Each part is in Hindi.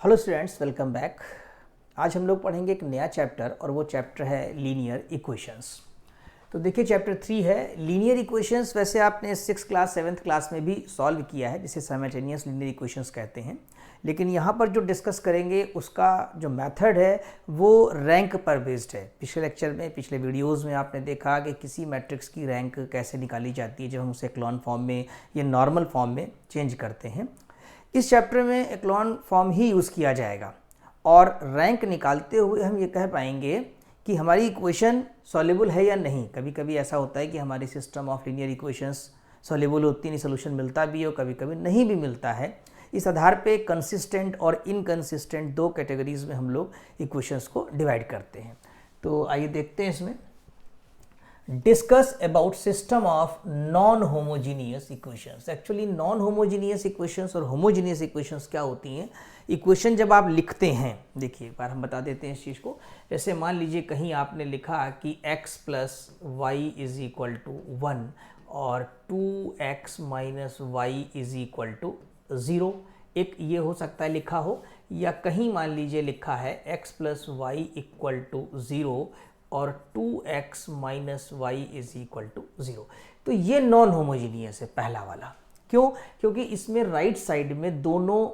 Hello students, welcome back. आज हम लोग पढ़ेंगे एक नया चैप्टर और वो चैप्टर है लीनियर इक्वेशंस। तो देखिए चैप्टर 3 है लीनियर इक्वेशंस। वैसे आपने 6th क्लास 7th क्लास में भी सॉल्व किया है, जिसे साइमल्टेनियस लीनियर इक्वेशंस कहते हैं। लेकिन यहाँ पर जो डिस्कस करेंगे उसका जो मेथड है वो रैंक पर बेस्ड है। पिछले लेक्चर में, पिछले वीडियोज़ में आपने देखा कि किसी मैट्रिक्स की रैंक कैसे निकाली जाती है जब हम उसे एक्लॉन फॉर्म में या नॉर्मल फॉर्म में चेंज करते हैं। इस चैप्टर में एक्लॉन फॉर्म ही यूज़ किया जाएगा और रैंक निकालते हुए हम ये कह पाएंगे कि हमारी इक्वेशन सॉल्युबल है या नहीं। कभी कभी ऐसा होता है कि हमारी system of linear equations soluble होती नहीं, सोल्यूशन मिलता भी है और कभी कभी नहीं भी मिलता है। इस आधार पे कंसिस्टेंट और इनकंसिस्टेंट दो कैटेगरीज में हम लोग इक्वेशंस को डिवाइड करते हैं। तो आइए देखते हैं इसमें। Discuss about system of non homogeneous equations. Actually non homogeneous equations और होमोजीनियस इक्वेशंस क्या होती हैं? इक्वेशन जब आप लिखते हैं, देखिए एक बार हम बता देते हैं इस चीज़ को। जैसे मान लीजिए कहीं आपने लिखा कि x plus Y is equal to 1 और 2x minus Y is equal to 0। एक ये हो सकता है लिखा हो, या कहीं मान लीजिए लिखा है x plus Y equal to 0 और 2x minus Y is equal to 0। तो ये नॉन होमोजीनियस है पहला वाला। क्यों? क्योंकि इसमें राइट साइड में दोनों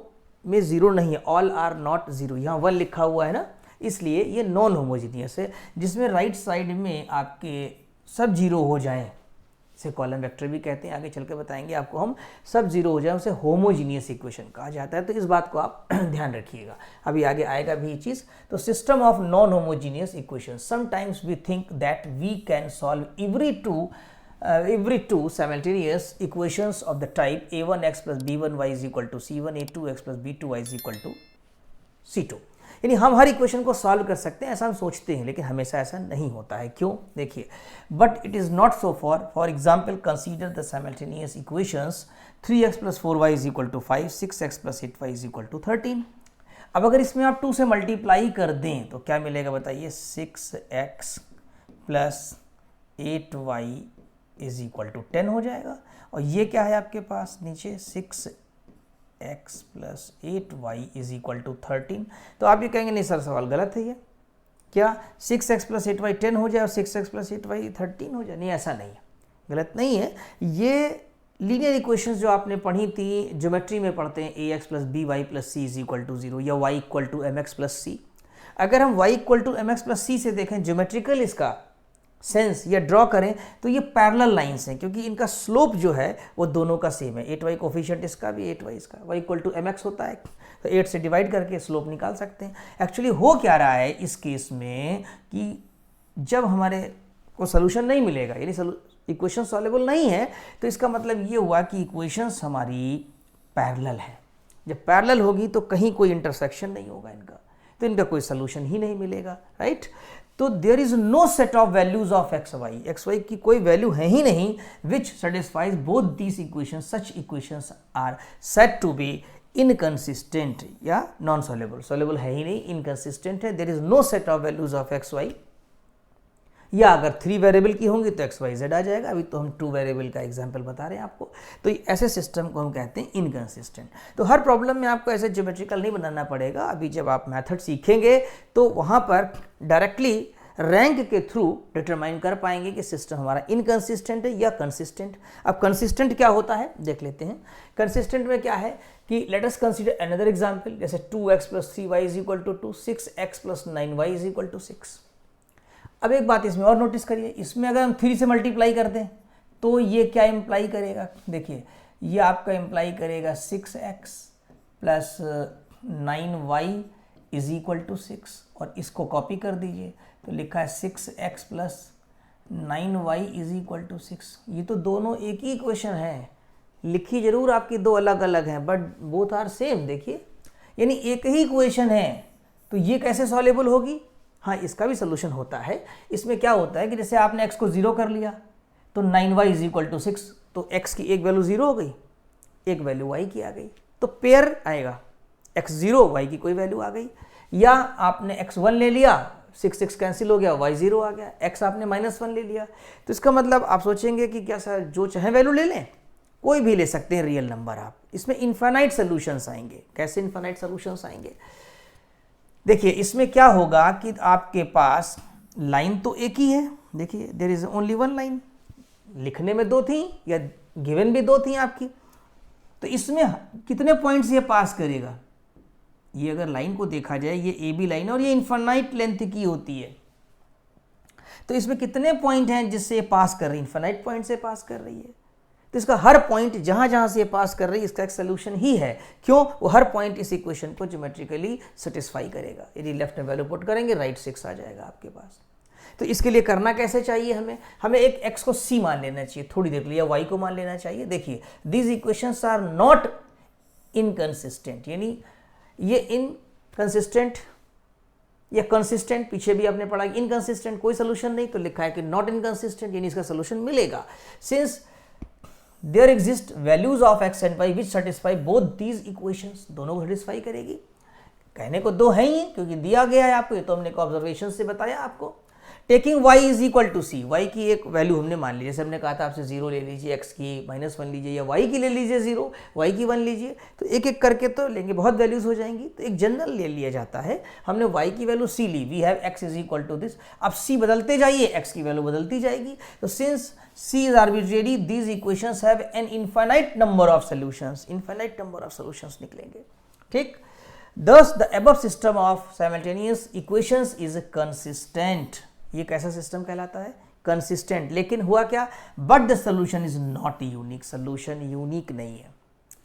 में 0 नहीं है, ऑल आर नॉट 0। यहाँ 1 लिखा हुआ है ना, इसलिए ये नॉन होमोजीनियस है। जिसमें राइट साइड में आपके सब 0 हो जाएं, इसे कॉलम वेक्टर भी कहते हैं, आगे चल के बताएंगे आपको हम। सब 0 हो जाए उसे होमोजीनियस इक्वेशन कहा जाता है। तो इस बात को आप ध्यान रखिएगा, अभी आगे आएगा भी ये चीज़। तो system of non homogeneous equation, sometimes we think that we can solve every two simultaneous equations of the type a1x plus b1y is equal to c1, a2x plus b2y is equal to c2। यानी हम हर इक्वेशन को सॉल्व कर सकते हैं, ऐसा हम सोचते हैं, लेकिन हमेशा ऐसा नहीं होता है। क्यों? देखिए, but it is not so for example consider the simultaneous equations 3x plus 4y is equal to 5, 6x plus 8y is equal to 13। अब अगर इसमें आप 2 से मल्टीप्लाई कर दें तो क्या मिलेगा बताइए? 6x plus 8y is equal to 10 हो जाएगा। और ये क्या है आपके पास नीचे? 6x plus 8y is equal to 13। तो आप ये कहेंगे नहीं सर, सवाल गलत है। ये क्या 6x प्लस 8y 10 हो जाए और 6x प्लस 8y 13 हो जाए? नहीं, ऐसा नहीं है, गलत नहीं है। ये लीनियर इक्वेशंस जो आपने पढ़ी थी, ज्योमेट्री में पढ़ते हैं, ax plus by plus c is equal to 0 या y equal to mx plus c। अगर हम y equal to mx plus c से देखें ज्योमेट्रिकल इसका सेंस या ड्रॉ करें तो ये पैरेलल लाइंस हैं, क्योंकि इनका स्लोप जो है वो दोनों का सेम है। 8y कोफिशिएंट इसका भी, 8y इसका, y इक्वल टू mx होता है, तो 8 से डिवाइड करके स्लोप निकाल सकते हैं। एक्चुअली हो क्या रहा है इस केस में कि जब हमारे को सोल्यूशन नहीं मिलेगा, यानी इक्वेशन सॉल्वेबल नहीं है, तो इसका मतलब ये हुआ कि इक्वेशंस हमारी पैरेलल है। जब पैरेलल होगी तो कहीं कोई इंटरसेक्शन नहीं होगा इनका, तो इनका कोई सोल्यूशन ही नहीं मिलेगा, राइट। तो there is no set of values of X Y की कोई वैल्यू है ही नहीं which satisfies both these equations. Such equations are said to be inconsistent या नॉन सॉल्युबल। सॉल्युबल है ही नहीं, इनकंसिस्टेंट है। There is no set of values of X Y, या अगर 3 वेरिएबल की होंगी तो एक्स वाई जेड आ जाएगा। अभी तो हम 2 वेरिएबल का एग्जांपल बता रहे हैं आपको। तो ऐसे सिस्टम को हम कहते हैं इनकंसिस्टेंट। तो हर प्रॉब्लम में आपको ऐसे ज्योमेट्रिकल नहीं बनाना पड़ेगा। अभी जब आप मेथड सीखेंगे तो वहाँ पर डायरेक्टली रैंक के थ्रू डिटरमाइन कर पाएंगे कि सिस्टम हमारा इनकंसिस्टेंट है या कंसिस्टेंट। अब कंसिस्टेंट क्या होता है देख लेते हैं। कंसिस्टेंट में क्या है कि let us consider another example, जैसे 2x plus 3y is equal to 2, 6x plus 9y is equal to 6। अब एक बात इसमें और नोटिस करिए, इसमें अगर हम 3 से मल्टीप्लाई कर दें तो ये क्या इम्प्लाई करेगा? देखिए, ये आपका इम्प्लाई करेगा 6x plus 9y is equal to 6, और इसको कॉपी कर दीजिए तो लिखा है 6x plus 9y is equal to 6। ये तो दोनों एक ही इक्वेशन है, लिखी जरूर आपकी दो अलग अलग हैं, बट बोथ आर सेम। देखिए, यानी एक ही इक्वेशन है, तो ये कैसे सॉल्युबल होगी? हाँ, इसका भी सोल्यूशन होता है। इसमें क्या होता है कि जैसे आपने x को 0 कर लिया तो 9y इज इक्वल टू 6, तो x की एक वैल्यू 0 हो गई, एक वैल्यू y की आ गई, तो पेयर आएगा, x 0 y की कोई वैल्यू आ गई। या आपने x 1 ले लिया, 6 कैंसिल हो गया, y 0 आ गया, x आपने -1 ले लिया। तो इसका मतलब आप सोचेंगे कि क्या सर जो चाहे वैल्यू ले लें, कोई भी ले सकते हैं रियल नंबर आप, इसमें इनफाइनाइट सॉल्यूशंस आएंगे। कैसे इनफाइनाइट सॉल्यूशंस आएंगे? देखिए इसमें क्या होगा कि आपके पास लाइन तो एक ही है, देखिए there is only one line, लिखने में दो थी या गिवन भी दो थी आपकी, तो इसमें कितने पॉइंट्स ये पास करेगा? ये अगर लाइन को देखा जाए, ये ए बी लाइन और ये इनफाइनाइट लेंथ की होती है, तो इसमें कितने पॉइंट हैं जिससे ये पास कर रही है? इनफाइनाइट पॉइंट से पास कर रही है। तो इसका हर पॉइंट जहां जहां से ये पास कर रही है इसका एक सोल्यूशन ही है। क्यों? वो हर पॉइंट इस इक्वेशन को ज्योमेट्रिकली सेटिस्फाई करेगा। यदि लेफ्ट में वैल्यू पुट करेंगे राइट 6 आ जाएगा आपके पास। तो इसके लिए करना कैसे चाहिए हमें एक x को c मान लेना चाहिए थोड़ी देर के लिए, या y को मान लेना चाहिए। देखिए these equations are not inconsistent, यानी ये इनकंसिस्टेंट या कंसिस्टेंट, पीछे भी आपने पढ़ा कि इनकंसिस्टेंट कोई सोल्यूशन नहीं, तो लिखा है कि नॉट इनकंसिस्टेंट, यानी इसका सोल्यूशन मिलेगा। Since there exist values of x and y which satisfy both these equations, दोनों को सेटिस्फाई करेगी। कहने को दो है ही क्योंकि दिया गया है आपको, ये तो हमने ऑब्जर्वेशन से बताया आपको। Taking y is equal to C, y की एक वैल्यू हमने मान ली, जैसे हमने कहा था आपसे 0 ले लीजिए, x की -1 लीजिए, या y की ले लीजिए 0, y की 1 लीजिए, तो एक एक करके तो लेंगे, बहुत वैल्यूज हो जाएंगी, तो एक जनरल ले लिया जाता है। हमने y की वैल्यू c ली, we have x is equal to this, अब c बदलते जाइए, x की वैल्यू बदलती जाएगी। तो since c is arbitrary, these equations have an infinite number of solutions, infinite number of solutions निकलेंगे, ठीक। Thus the above system of simultaneous equations is consistent, ये कैसा सिस्टम कहलाता है? कंसिस्टेंट। लेकिन हुआ क्या? But the solution is not unique, solution unique नहीं है,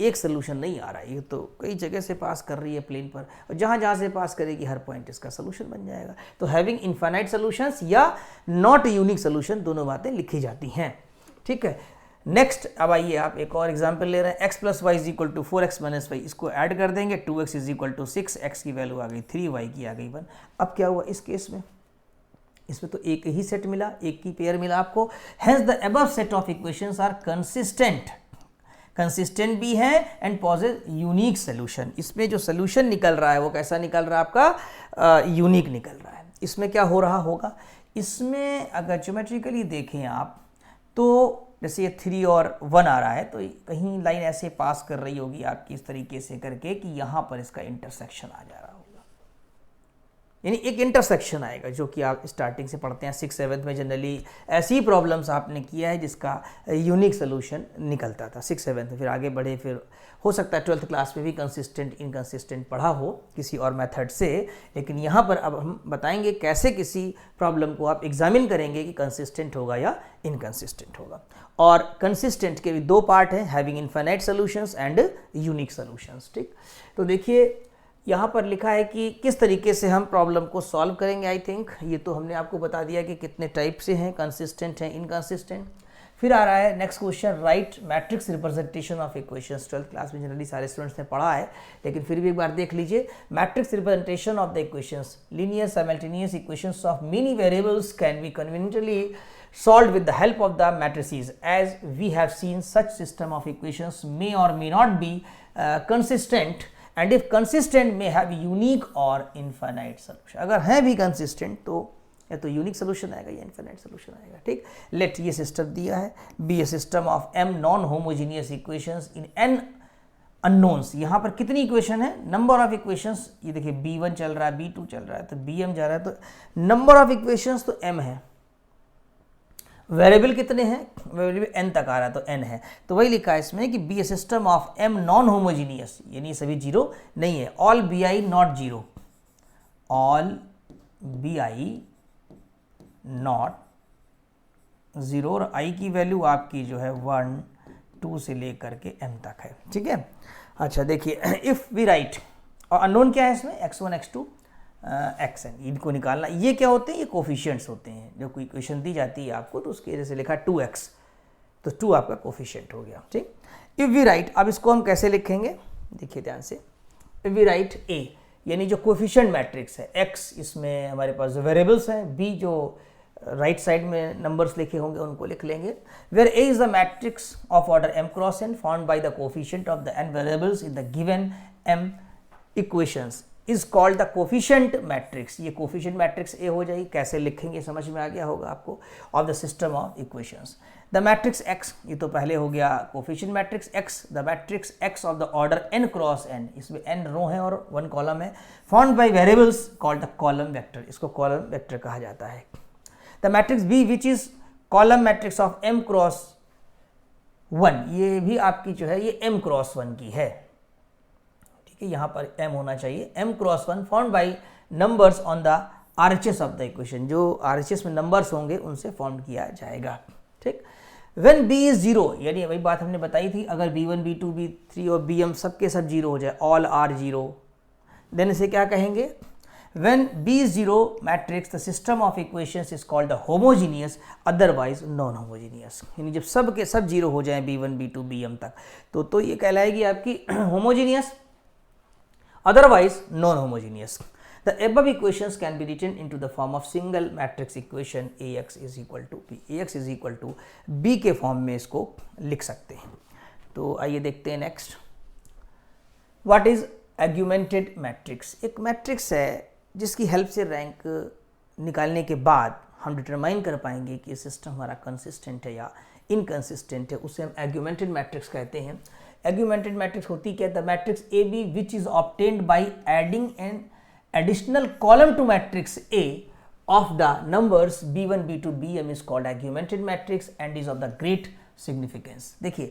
एक सोल्यूशन नहीं आ रहा है, ये तो कई जगह से पास कर रही है प्लेन पर, और जहां जहां से पास करेगी हर पॉइंट इसका सोल्यूशन बन जाएगा। तो हैविंग इनफाइनाइट सोल्यूशंस या नॉट यूनिक सोल्यूशन, दोनों बातें लिखी जाती हैं, ठीक है। नेक्स्ट अब आइए आप एक और एग्जांपल ले रहे हैं, x plus Y is equal to 4x minus Y, इसको ऐड कर देंगे, 2x is equal to 6, x की वैल्यू आ गई 3, y की आ गई 1। अब क्या हुआ इस केस में? इसमें तो एक ही सेट मिला, एक ही पेयर मिला आपको। Hence the above set of equations are consistent, consistent भी है एंड पॉजेस यूनिक सोल्यूशन। इसमें जो सोल्यूशन निकल रहा है वो कैसा निकल रहा है आपका? यूनिक निकल रहा है। इसमें क्या हो रहा होगा? इसमें अगर ज्योमेट्रिकली देखें आप तो जैसे ये 3 और 1 आ रहा है, तो कहीं लाइन ऐसे पास कर रही होगी आपकी इस तरीके से करके कि यहाँ पर इसका इंटरसेक्शन आ जा रहा होगा, यानी एक इंटरसेक्शन आएगा, जो कि आप स्टार्टिंग से पढ़ते हैं 6th 7th में जनरली ऐसी प्रॉब्लम्स आपने किया है जिसका यूनिक सोल्यूशन निकलता था 6th 7th में। फिर आगे बढ़े, फिर हो सकता है 12th क्लास में भी कंसिस्टेंट इनकंसिस्टेंट पढ़ा हो किसी और मेथड से, लेकिन यहाँ पर अब हम बताएंगे कैसे किसी प्रॉब्लम को आप एग्जामिन करेंगे कि कंसिस्टेंट होगा या इनकंसिस्टेंट होगा। और कंसिस्टेंट के भी दो पार्ट हैं, having infinite solutions and unique solutions, ठीक। तो देखिए यहाँ पर लिखा है कि किस तरीके से हम प्रॉब्लम को सॉल्व करेंगे। आई थिंक ये तो हमने आपको बता दिया कि कितने टाइप से हैं, कंसिस्टेंट हैं, इनकंसिस्टेंट। फिर आ रहा है next question, right matrix representation of equations. 12th class में जनरली सारे स्टूडेंट्स ने पढ़ा है, लेकिन फिर भी एक बार देख लीजिए। Matrix representation of the equations, linear simultaneous equations of many variables can be conveniently solved with the help of the matrices. As we have seen, such system of equations may or may not be consistent, and if consistent may have unique or infinite solution. अगर है भी consistent तो या तो यूनिक सोल्यूशन आएगा या इन्फिनाइट सोल्यूशन आएगा, ठीक। लेट ये सिस्टम दिया है, be a system of m non homogeneous equations in n unknowns. यहाँ पर कितनी इक्वेशन है? नंबर ऑफ इक्वेशंस, ये देखिए b1 चल रहा है, b2 चल रहा है, तो bm जा रहा है, तो नंबर ऑफ इक्वेशंस तो m है। वेरिएबल कितने हैं? वेरिएबल n तक आ रहा है तो n है, तो वही लिखा है इसमें कि be a system of m non homogeneous, यानी सभी जीरो नहीं है, all bi not zero, all bi not zero, और i की वैल्यू आपकी जो है 1 2 से लेकर के m तक है, ठीक है। अच्छा देखिए, इफ वी राइट, और अननोन क्या है इसमें? x1 x2 xn, इनको निकालना। ये क्या होते हैं? ये कोफिशिएंट्स होते हैं। जो कोई इक्वेशन दी जाती है आपको तो उसके जैसे लिखा 2x, तो 2 आपका कोफिशिएंट हो गया, ठीक। इफ वी राइट, अब इसको हम कैसे लिखेंगे देखिए ध्यान से। इफ वी राइट a, यानी जो कोफिशिएंट मैट्रिक्स है, x इसमें हमारे पास जो वेरिएबल्स हैं, b जो राइट साइड में नंबर्स लिखे होंगे उनको लिख लेंगे। Where a is the matrix of order m cross n found by the coefficient of the n variables in the given m equations. Is called the coefficient matrix. ये कोफिशिएंट मैट्रिक्स ए हो जाएगी। कैसे लिखेंगे समझ में आ गया होगा आपको। Of the system of equations the matrix X, ये तो पहले हो गया coefficient matrix X, the matrix X of the order n cross n, इसमें n रो है और 1 कॉलम है, found by variables called the column vector, इसको कॉलम वेक्टर कहा जाता है। The matrix B which is column matrix of m cross 1, ये भी आपकी जो है ये m क्रॉस 1 की है, ठीक है, यहाँ पर m होना चाहिए, m cross 1 found by numbers on the RHS of the equation, जो RHS में नंबर्स होंगे उनसे फॉर्म किया जाएगा, ठीक। When b is 0, यानी वही बात हमने बताई थी, अगर b1 b2 b3 और bm सबके सब 0 हो जाए, all are 0, देन इसे क्या कहेंगे, when b is 0 matrix the system of equations is called the homogeneous otherwise non homogeneous, यानी जब सब के सब 0 हो जाएं b1 b2 bm तक तो ये कहलाएगी आपकी homogeneous, otherwise non homogeneous. The above equations can be written into the form of single matrix equation AX is equal to B, AX is equal to B के फॉर्म में इसको लिख सकते हैं। तो आइए देखते हैं next, what is augmented matrix. एक मैट्रिक्स है जिसकी हेल्प से रैंक निकालने के बाद हम डिटरमाइन कर पाएंगे कि सिस्टम हमारा कंसिस्टेंट है या इनकंसिस्टेंट है, उसे हम एग्यूमेंटेड मैट्रिक्स कहते हैं। एग्यूमेंटेड मैट्रिक्स होती क्या है, the matrix A B which is obtained by adding an additional column to matrix A of the numbers b1 b2 bm is called augmented matrix and is of the great significance। देखिए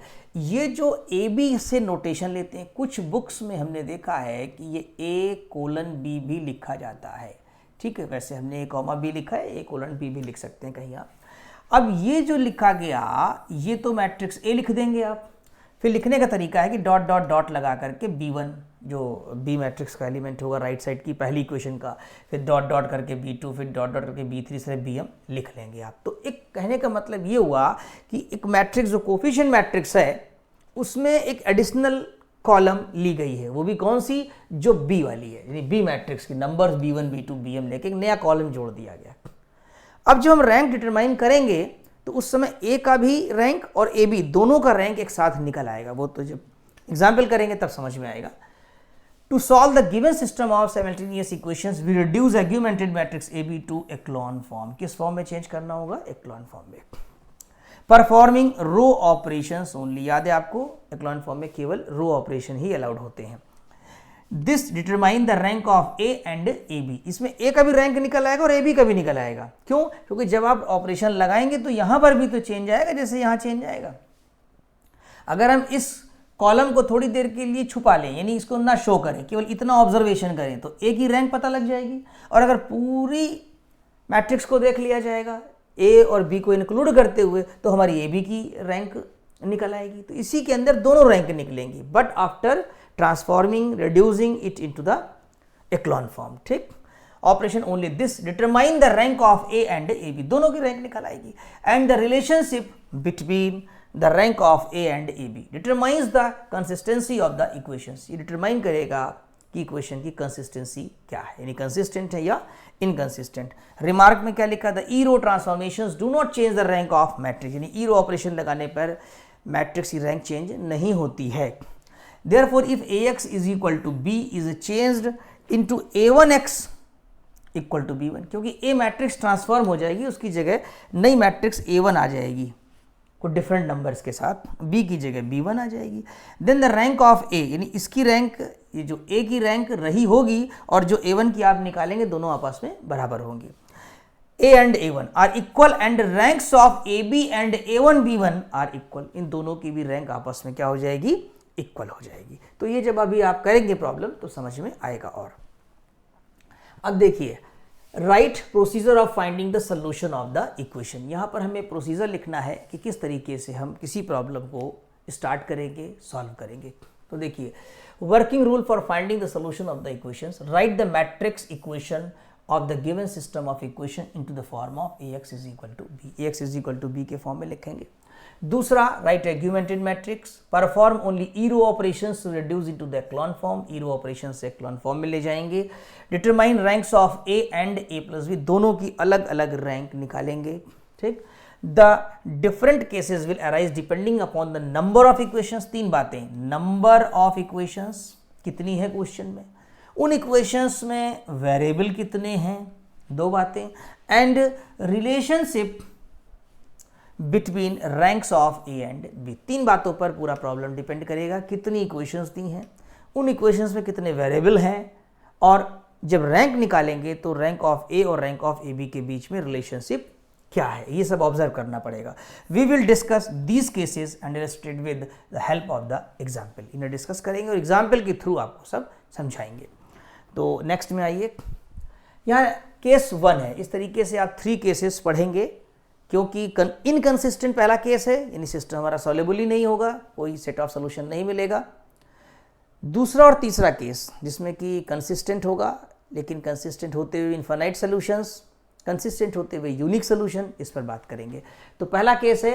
ये जो ए बी से नोटेशन लेते हैं, कुछ बुक्स में हमने देखा है कि ये a कोलन b भी लिखा जाता है, ठीक है, वैसे हमने a कॉमा b लिखा है, a कोलन b भी लिख सकते हैं कहीं आप। अब ये जो लिखा गया ये तो मैट्रिक्स A लिख देंगे आप, फिर लिखने का तरीका है कि डॉट डॉट डॉट लगा करके b1 जो बी मैट्रिक्स का एलिमेंट होगा राइट साइड की पहली इक्वेशन का, फिर डॉट डॉट करके b2, फिर डॉट डॉट करके b3 से bm लिख लेंगे आप। तो एक कहने का मतलब ये हुआ कि एक मैट्रिक्स जो कोफिशिएंट मैट्रिक्स है उसमें एक एडिशनल कॉलम ली गई है, वो भी कौन सी, जो b वाली है, यानी बी मैट्रिक्स की नंबर्स b1 b2 bm लेके एक नया कॉलम जोड़ दिया गया। अब जब हम रैंक डिटरमाइन करेंगे तो उस समय a का भी रैंक और a b दोनों का रैंक एक साथ निकल आएगा, वो तो जब एग्जाम्पल करेंगे तब समझ में आएगा। To solve the given system of simultaneous equations, we reduce augmented matrix AB to echelon form। किस फॉर्म में चेंज करना होगा, echelon फॉर्म में। Performing row operations only, याद है आपको echelon फॉर्म में केवल रो ऑपरेशन ही अलाउड होते हैं। This determine the rank of A and AB, इसमें A का भी रैंक निकल आएगा और AB का भी निकल आएगा। क्यों, क्योंकि जब आप ऑपरेशन लगाएंगे तो यहां पर भी तो चेंज आएगा जैसे यहां चेंज आएगा। अगर हम इस कॉलम को थोड़ी देर के लिए छुपा लें, यानी इसको ना शो करें, केवल इतना ऑब्जर्वेशन करें, तो ए की रैंक पता लग जाएगी। और अगर पूरी मैट्रिक्स को देख लिया जाएगा ए और बी को इंक्लूड करते हुए, तो हमारी ए बी की रैंक निकल आएगी। तो इसी के अंदर दोनों रैंक निकलेंगी, but after transforming reducing it into the echelon form, ठीक। Operation only this determine the rank of A and A B, दोनों की रैंक निकल आएगी। And the relationship between the rank of A and AB determines the consistency of the equations, ये determine करेगा कि इक्वेशन की कंसिस्टेंसी क्या है, यानी कंसिस्टेंट है या इनकंसिस्टेंट। रिमार्क में क्या लिखा था, E row transformations do not change the rank of matrix, यानी ई रो ऑपरेशन लगाने पर मैट्रिक्स की रैंक चेंज नहीं होती है। Therefore if AX is equal to B is changed into A1X equal to B1, क्योंकि A मैट्रिक्स ट्रांसफॉर्म हो जाएगी, उसकी जगह नई मैट्रिक्स A1 आ जाएगी कुछ डिफरेंट नंबर्स के साथ, B की जगह B1 आ जाएगी। Then the rank of A, यानी इसकी रैंक, ये जो A की रैंक रही होगी और जो A1 की आप निकालेंगे दोनों आपस में बराबर होंगे। A and A1 are equal and ranks of AB and A1 B1 are equal, इन दोनों की भी रैंक आपस में क्या हो जाएगी, इक्वल हो जाएगी। तो ये जब अभी आप करेंगे प्रॉब्लम तो समझ में आएगा। और अब देखिए right procedure of finding the solution of the equation, यहाँ पर हमें प्रोसीजर लिखना है कि किस तरीके से हम किसी प्रॉब्लम को स्टार्ट करेंगे, सॉल्व करेंगे। तो देखिए working rule for finding the solution of the equations, write the matrix equation of the given system of equation into the form of AX is equal to B, AX is equal to B के फॉर्म में लिखेंगे। दूसरा, write augmented matrix, perform only E row operations to reduce into the echelon form, E row operation से echelon फॉर्म में ले जाएंगे। Determine ranks of A and A plus B, दोनों की अलग अलग रैंक निकालेंगे, ठीक। The different cases will arise depending upon the number of equations, तीन बातें, नंबर ऑफ इक्वेशंस कितनी है क्वेश्चन में, उन इक्वेशंस में वेरिएबल कितने हैं, 2 बातें, and relationship between ranks of A and B. 3 बातों पर पूरा प्रॉब्लम डिपेंड करेगा। कितनी इक्वेशंस दी हैं, उन इक्वेशंस में कितने वेरिएबल हैं, और जब रैंक निकालेंगे तो रैंक ऑफ ए और रैंक ऑफ ए बी के बीच में रिलेशनशिप क्या है, ये सब ऑब्जर्व करना पड़ेगा। We will discuss these cases and illustrate with the help of the example. इन्हें डिस्कस करेंगे और एग्जाम्पल के थ्रू आपको सब समझाएंगे। तो नेक्स्ट में आइए, यहाँ केस 1 है। इस तरीके से आप 3 केसेस पढ़ेंगे, क्योंकि इनकंसिस्टेंट पहला केस है, यानी सिस्टम हमारा सॉल्युबल ही नहीं होगा, कोई सेट ऑफ सोल्यूशन नहीं मिलेगा। दूसरा और तीसरा केस जिसमें कि कंसिस्टेंट होगा, लेकिन कंसिस्टेंट होते हुए इनफाइनाइट सॉल्यूशंस, कंसिस्टेंट होते हुए यूनिक सॉल्यूशन, इस पर बात करेंगे। तो पहला केस है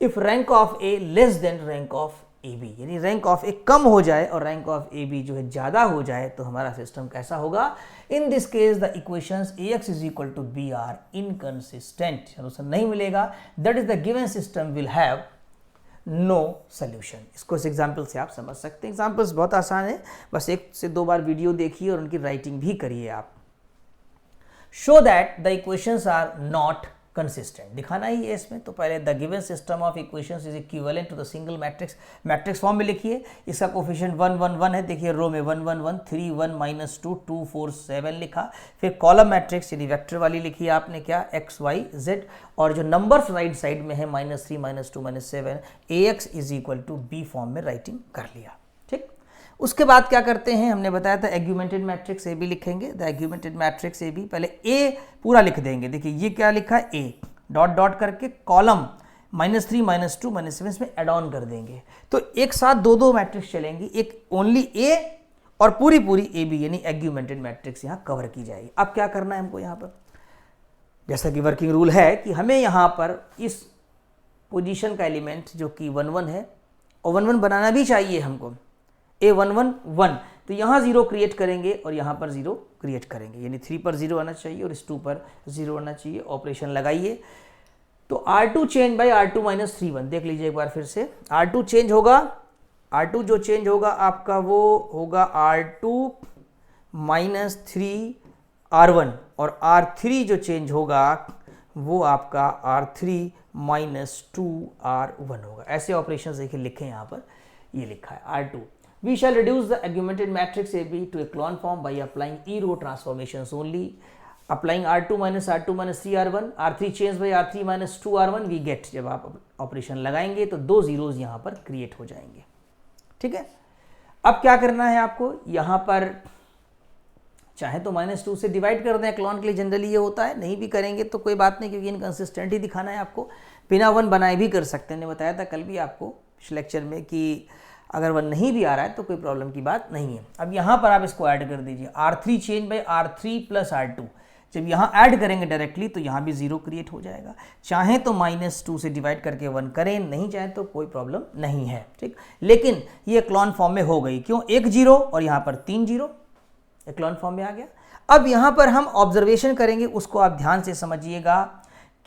if rank of A less than rank of A B, यानी रैंक ऑफ ए कम हो जाए और रैंक ऑफ ए बी जो है ज़्यादा हो जाए तो हमारा सिस्टम कैसा होगा। In this case the equations A X is equal to B are inconsistent, solution नहीं मिलेगा। That is the given system will have no solution. इसको इस एग्जाम्पल से आप समझ सकते हैं। एग्जाम्पल्स बहुत आसान है, बस 1 से 2 बार वीडियो देखिए और उनकी राइटिंग भी करिए आप। Show that the equations are not consistent, दिखाना ही है इसमें। तो पहले the given system of equations is equivalent to the single matrix, matrix form में लिखिए। इसका कोफिशिएंट 1 1 1 है, देखिए रो में 1 1 1 3 1 -2 2 4 7 लिखा। फिर कॉलम मैट्रिक्स यानी वेक्टर वाली लिखी आपने क्या, x y z, और जो नंबर्स राइट साइड में है -3 -2 -7, ax is equal to B form में राइटिंग कर लिया। ठीक, उसके बाद क्या करते हैं, हमने बताया था एग्यूमेंटेड मैट्रिक्स ए बी लिखेंगे। The augmented matrix A B, पहले ए पूरा लिख देंगे। देखिए ये क्या लिखा है, ए डॉट डॉट करके कॉलम -3 -2 -7 इसमें एड ऑन कर देंगे। तो एक साथ 2 मैट्रिक्स चलेंगी, एक ओनली ए और पूरी पूरी ए बी, यानी एग्यूमेंटेड मैट्रिक्स यहाँ कवर की जाएगी। अब क्या करना है हमको, यहाँ पर जैसा कि वर्किंग रूल है कि हमें यहाँ पर इस पोजीशन का एलिमेंट जो कि 1 1 है, और 1 1 बनाना भी चाहिए हमको, ए 1 1 1, तो यहाँ 0 क्रिएट करेंगे और यहाँ पर 0 क्रिएट करेंगे, यानी 3 पर 0 आना चाहिए और इस 2 पर 0 आना चाहिए। ऑपरेशन लगाइए तो R2 चेंज बाई R2 -3 1, देख लीजिए एक बार फिर से। R2 चेंज होगा, R2 जो चेंज होगा आपका वो होगा R2 -3 R1, और R3 जो चेंज होगा वो आपका R3 -2 R1 होगा। ऐसे ऑपरेशन देखिए लिखे यहाँ पर, ये लिखा है R2। We shall reduce the augmented matrix AB to a clone form by applying E-row transformations only. Applying R2 -R2 -3 R1, R3 change by R3 -2 R1, we get, जब आप ऑपरेशन लगाएंगे तो 2 zeros यहाँ पर क्रिएट हो जाएंगे। ठीक है, अब क्या करना है आपको, यहाँ पर चाहे तो -2 से डिवाइड कर दें, क्लॉन के लिए जनरली ये होता है, नहीं भी करेंगे तो कोई बात नहीं, क्योंकि इनकंसिस्टेंट ही दिखाना है आपको। बिना 1 बनाए भी कर सकते हैं, मैंने बताया था कल भी आपको पिछले लेक्चर में कि अगर 1 नहीं भी आ रहा है तो कोई प्रॉब्लम की बात नहीं है। अब यहाँ पर आप इसको ऐड कर दीजिए, R3 change by R3 + R2, जब यहाँ ऐड करेंगे डायरेक्टली तो यहाँ भी 0 क्रिएट हो जाएगा। चाहे तो -2 से डिवाइड करके 1 करें, नहीं चाहे तो कोई प्रॉब्लम नहीं है। ठीक, लेकिन ये क्लॉन फॉर्म में हो गई, क्यों, 1 0 और यहाँ पर 3 0, क्लॉन फॉर्म में आ गया। अब यहाँ पर हम ऑब्जर्वेशन करेंगे, उसको आप ध्यान से समझिएगा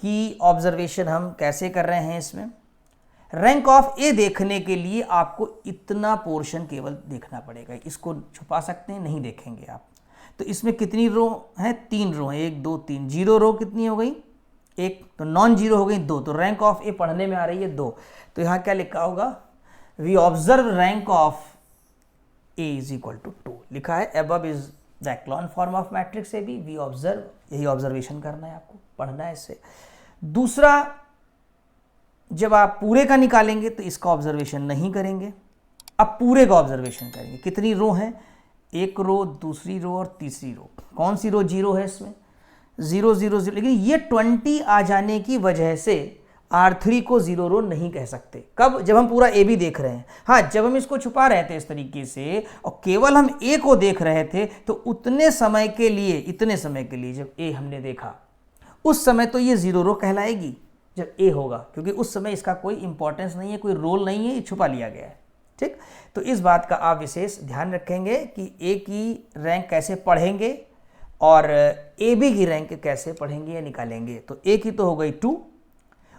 कि ऑब्जर्वेशन हम कैसे कर रहे हैं। इसमें रैंक ऑफ ए देखने के लिए आपको इतना पोर्शन केवल देखना पड़ेगा, इसको छुपा सकते हैं, नहीं देखेंगे आप। तो इसमें कितनी रो हैं, 3 रो हैं, 1 2 3, 0 रो कितनी हो गई, 1, तो नॉन जीरो हो गई 2, तो रैंक ऑफ ए पढ़ने में आ रही है 2। तो यहाँ क्या लिखा होगा, we observe rank of A is equal to 2 लिखा है। Above is the echelon form of matrix A B, we observe, यही ऑब्जर्वेशन करना है आपको, पढ़ना है इससे। दूसरा, जब आप पूरे का निकालेंगे तो इसका ऑब्जर्वेशन नहीं करेंगे, अब पूरे का ऑब्जर्वेशन करेंगे। कितनी रो हैं, 1 रो, दूसरी रो और तीसरी रो। कौन सी रो 0 है इसमें, 0 0 0, लेकिन ये 20 आ जाने की वजह से R3 को 0 रो नहीं कह सकते। कब, जब हम पूरा ए बी देख रहे हैं। हाँ, जब हम इसको छुपा रहे थे इस तरीके से और केवल हम ए को देख रहे थे तो उतने समय के लिए, इतने समय के लिए जब ए हमने देखा, उस समय तो ये 0 रो कहलाएगी जब ए होगा, क्योंकि उस समय इसका कोई इंपॉर्टेंस नहीं है, कोई रोल नहीं है, ये छुपा लिया गया है। ठीक, तो इस बात का आप विशेष ध्यान रखेंगे कि ए की रैंक कैसे पढ़ेंगे और ए बी की रैंक कैसे पढ़ेंगे या निकालेंगे। तो ए की तो हो गई 2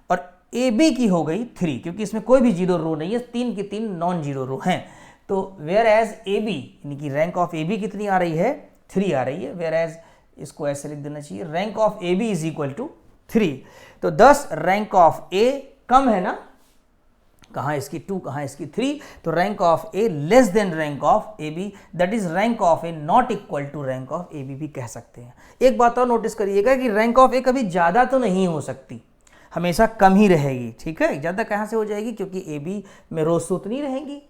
और ए बी की हो गई 3, क्योंकि इसमें कोई भी 0 रो नहीं है, 3 की 3 नॉन जीरो रो हैं। तो वेयर एज ए बी यानी कि रैंक ऑफ ए बी कितनी आ रही है, 3 आ रही है। वेयर एज इसको ऐसे लिख देना चाहिए, rank of A B is equal to 3। तो 10 रैंक ऑफ ए कम है ना, कहाँ इसकी 2 कहाँ इसकी 3, तो rank of A less than rank of A B, that is rank of A not equal to rank of A B भी कह सकते हैं। एक बात और नोटिस करिएगा कि रैंक ऑफ ए कभी ज़्यादा तो नहीं हो सकती, हमेशा कम ही रहेगी, ठीक है। ज़्यादा कहाँ से हो जाएगी, क्योंकि ए बी में रोज तो उतनी रहेंगी,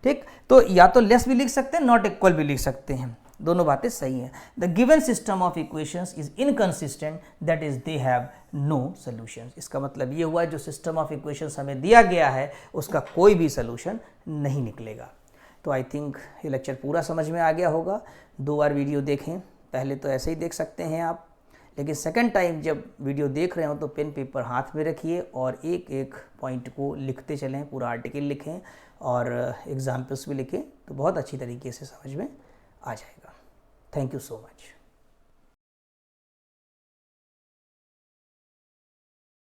ठीक। तो या तो लेस भी लिख सकते हैं, नॉट इक्वल भी लिख सकते हैं, दोनों बातें सही हैं। The given system of equations is inconsistent, that is they have no solutions. इसका मतलब ये हुआ जो सिस्टम ऑफ इक्वेशंस हमें दिया गया है उसका कोई भी सॉल्यूशन नहीं निकलेगा। तो आई थिंक ये लेक्चर पूरा समझ में आ गया होगा। 2 बार वीडियो देखें, पहले तो ऐसे ही देख सकते हैं आप, लेकिन सेकंड टाइम जब वीडियो देख रहे हो तो पेन पेपर हाथ में रखिए और एक एक पॉइंट को लिखते चलें, पूरा आर्टिकल लिखें और एग्जाम्पल्स भी लिखें, तो बहुत अच्छी तरीके से समझ में आ जाएगा। Thank you so much.